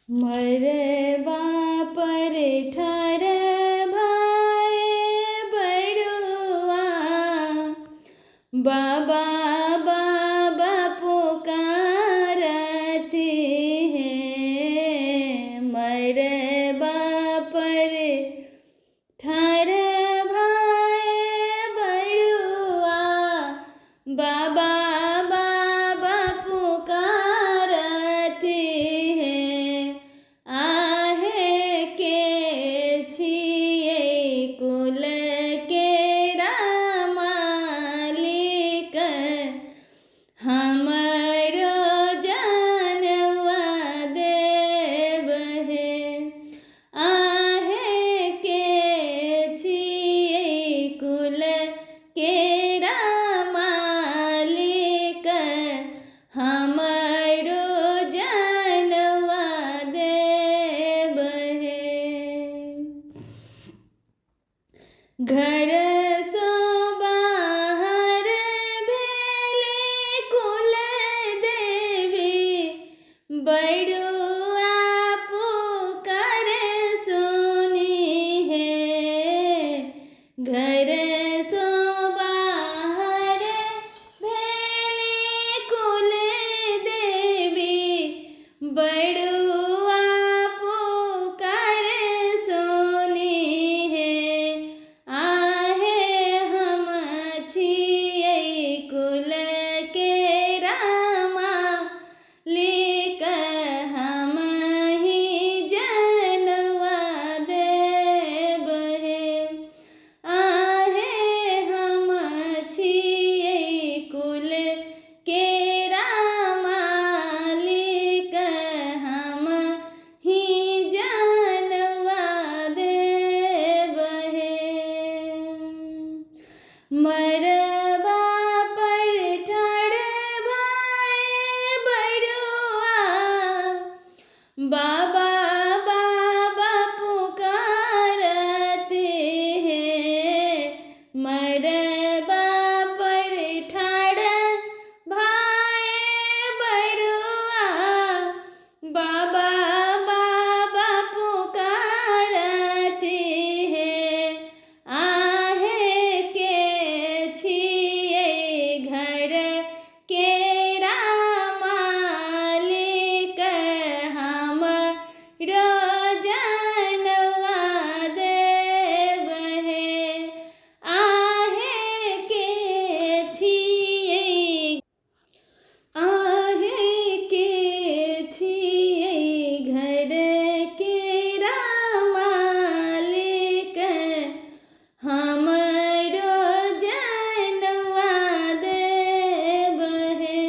मरबा पर ठाड़ भाई बड़ुआ, बाबा बाबा पुकारती है। मरबा पर ठाड़ भाई बड़ुआ, बाबा बाबा पुकारती है। आहे के छिए कुल के मालिक, हमरो जानवा देव है। आहे के छिए कुल के मालिक, हमरो जानवा देव है। घर सो बाहर भेले कुल देवी, बड़ुआ पुकार सुनी है। घर सो बाहर भेले कुल देवी, बड़ुआ पुकार सुनी है। आहे हम छिए कुल के मालिक, हम ही जानवा देव है। आहे हम छिए कुल के मालिक, हम ही जानवा देव है। मरबा पर ठाड़ भाई बड़ुआ, बाबा बाबा पुकारते हैं। मरबा पर ठाड़ भाई बड़ुआ, बाबा बाबा पुकारते हैं। आहे के छिए घर के मालिक, हमरो जानवा देव है। आहे के छिए घर के मालिक, हमरो जानवा देव है।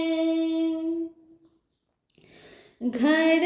घर